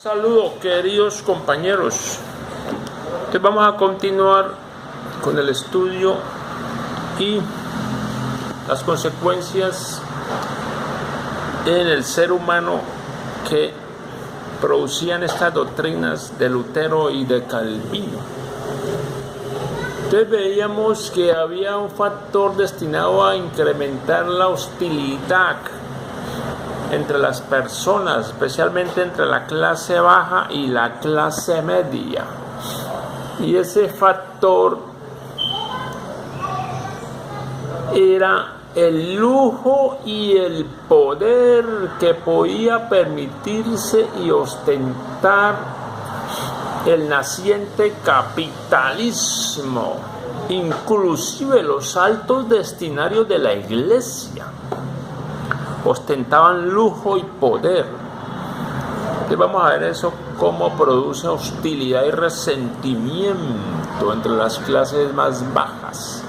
Saludos, queridos compañeros. Entonces vamos a continuar con el estudio y las consecuencias en el ser humano que producían estas doctrinas de Lutero y de Calvino. Entonces veíamos que había un factor destinado a incrementar la hostilidad entre las personas, especialmente entre la clase baja y la clase media. Y ese factor era el lujo y el poder que podía permitirse y ostentar el naciente capitalismo, inclusive los altos destinarios de la iglesia ostentaban lujo y poder. Entonces vamos a ver eso, cómo produce hostilidad y resentimiento entre las clases más bajas.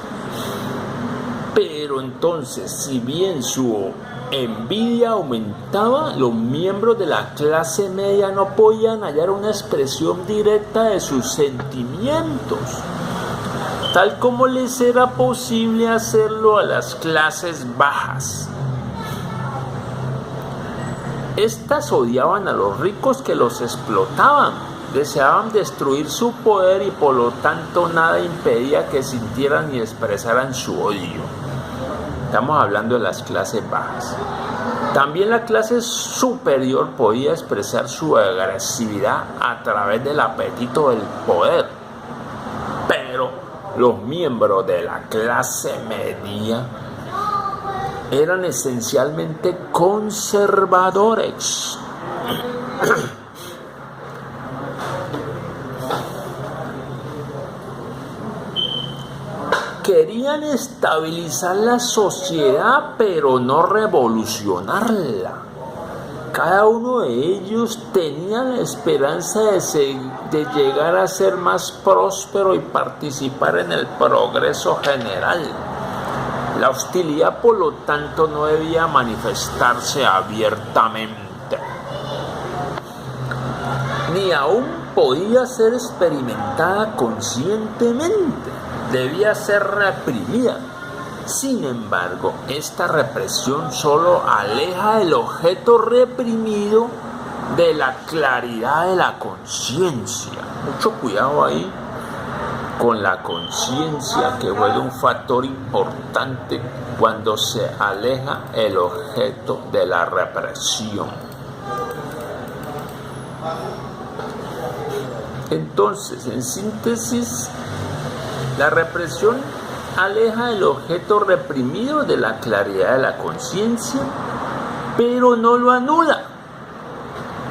Pero entonces, si bien su envidia aumentaba, los miembros de la clase media no podían hallar una expresión directa de sus sentimientos, tal como les era posible hacerlo a las clases bajas. Estas odiaban a los ricos que los explotaban, deseaban destruir su poder y por lo tanto nada impedía que sintieran y expresaran su odio. Estamos hablando de las clases bajas. También la clase superior podía expresar su agresividad a través del apetito del poder. Pero los miembros de la clase media eran esencialmente conservadores. Querían estabilizar la sociedad, pero no revolucionarla. Cada uno de ellos tenía la esperanza de llegar a ser más próspero y participar en el progreso general. La hostilidad, por lo tanto, no debía manifestarse abiertamente, ni aún podía ser experimentada conscientemente, debía ser reprimida. Sin embargo, esta represión solo aleja el objeto reprimido de la claridad de la conciencia. Mucho cuidado ahí con la conciencia, que vuelve un factor importante cuando se aleja el objeto de la represión. Entonces, en síntesis, la represión aleja el objeto reprimido de la claridad de la conciencia, pero no lo anula.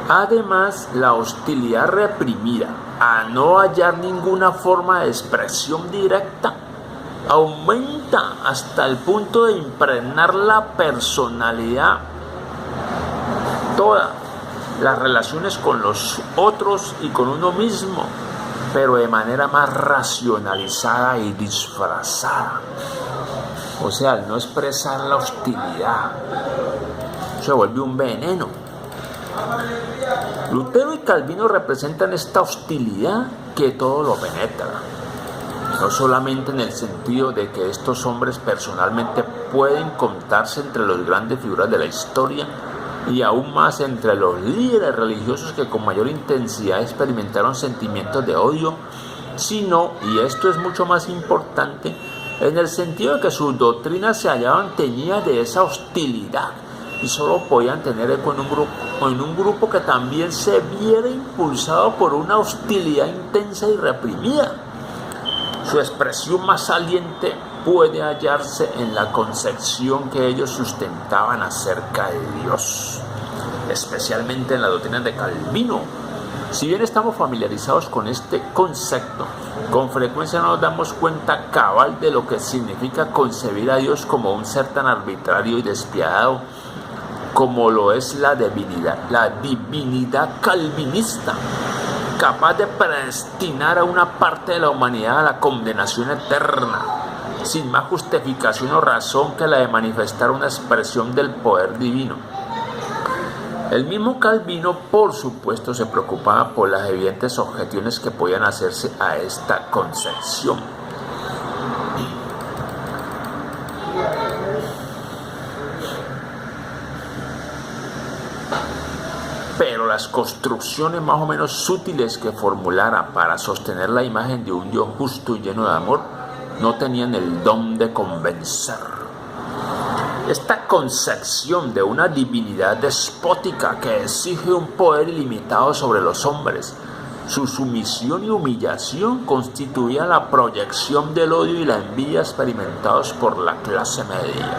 Además, la hostilidad reprimida, a no hallar ninguna forma de expresión directa, aumenta hasta el punto de impregnar la personalidad, todas las relaciones con los otros y con uno mismo, pero de manera más racionalizada y disfrazada. O sea, al no expresar la hostilidad, se vuelve un veneno. Lutero y Calvino representan esta hostilidad que todo lo penetra, no solamente en el sentido de que estos hombres personalmente pueden contarse entre las grandes figuras de la historia y aún más entre los líderes religiosos que con mayor intensidad experimentaron sentimientos de odio, sino, y esto es mucho más importante, en el sentido de que sus doctrinas se hallaban teñidas de esa hostilidad y solo podían tener eco en un grupo que también se viera impulsado por una hostilidad intensa y reprimida. Su expresión más saliente puede hallarse en la concepción que ellos sustentaban acerca de Dios, especialmente en la doctrina de Calvino. Si bien estamos familiarizados con este concepto, con frecuencia no nos damos cuenta cabal de lo que significa concebir a Dios como un ser tan arbitrario y despiadado como lo es la divinidad calvinista, capaz de predestinar a una parte de la humanidad a la condenación eterna, sin más justificación o razón que la de manifestar una expresión del poder divino. El mismo Calvino, por supuesto, se preocupaba por las evidentes objeciones que podían hacerse a esta concepción. Pero las construcciones más o menos sutiles que formulara para sostener la imagen de un Dios justo y lleno de amor no tenían el don de convencer. Esta concepción de una divinidad despótica que exige un poder ilimitado sobre los hombres, su sumisión y humillación constituía la proyección del odio y la envidia experimentados por la clase media.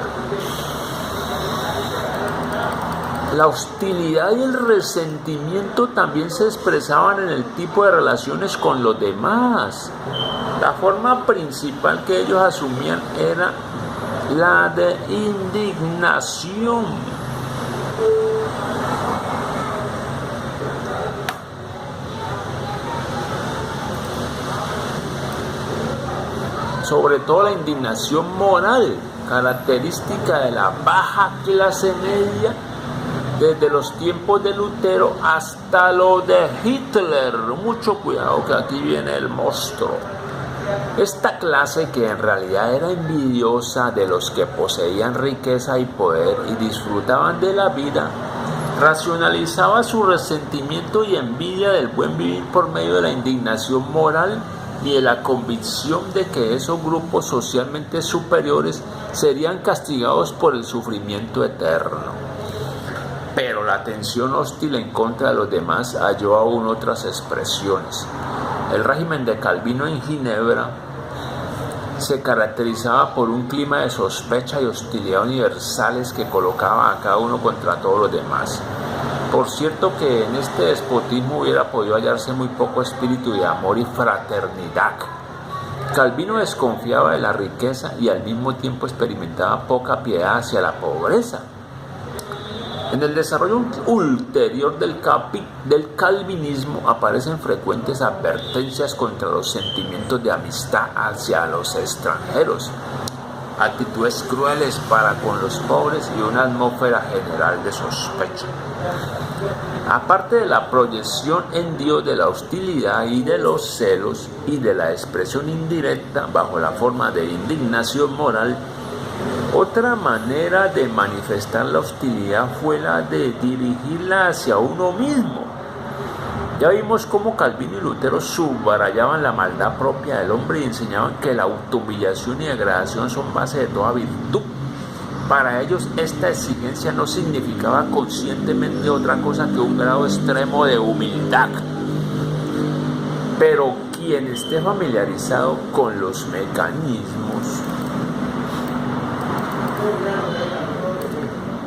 La hostilidad y el resentimiento también se expresaban en el tipo de relaciones con los demás. La forma principal que ellos asumían era la de indignación. Sobre todo la indignación moral, característica de la baja clase media desde los tiempos de Lutero hasta lo de Hitler. Mucho cuidado que aquí viene el monstruo. Esta clase, que en realidad era envidiosa de los que poseían riqueza y poder y disfrutaban de la vida, racionalizaba su resentimiento y envidia del buen vivir por medio de la indignación moral y de la convicción de que esos grupos socialmente superiores serían castigados por el sufrimiento eterno. Pero la tensión hostil en contra de los demás halló aún otras expresiones. El régimen de Calvino en Ginebra se caracterizaba por un clima de sospecha y hostilidad universales que colocaba a cada uno contra todos los demás. Por cierto que en este despotismo hubiera podido hallarse muy poco espíritu de amor y fraternidad. Calvino desconfiaba de la riqueza y al mismo tiempo experimentaba poca piedad hacia la pobreza. En el desarrollo ulterior del calvinismo aparecen frecuentes advertencias contra los sentimientos de amistad hacia los extranjeros, actitudes crueles para con los pobres y una atmósfera general de sospecha. Aparte de la proyección en Dios de la hostilidad y de los celos y de la expresión indirecta bajo la forma de indignación moral, otra manera de manifestar la hostilidad fue la de dirigirla hacia uno mismo. Ya vimos cómo Calvino y Lutero subrayaban la maldad propia del hombre y enseñaban que la autohumillación y degradación son base de toda virtud. Para ellos esta exigencia no significaba conscientemente otra cosa que un grado extremo de humildad. Pero quien esté familiarizado con los mecanismos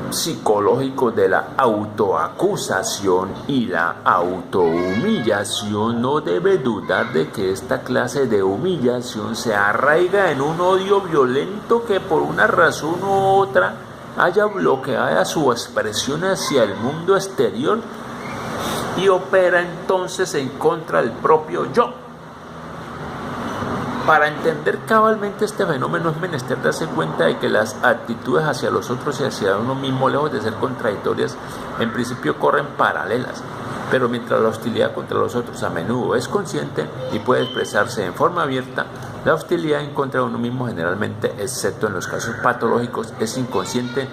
psicológicos de la autoacusación y la autohumillación no debe dudar de que esta clase de humillación se arraiga en un odio violento que por una razón u otra haya bloqueada su expresión hacia el mundo exterior y opera entonces en contra del propio yo. Para entender cabalmente este fenómeno es menester darse cuenta de que las actitudes hacia los otros y hacia uno mismo, lejos de ser contradictorias, en principio corren paralelas. Pero mientras la hostilidad contra los otros a menudo es consciente y puede expresarse en forma abierta, la hostilidad en contra de uno mismo generalmente, excepto en los casos patológicos, es inconsciente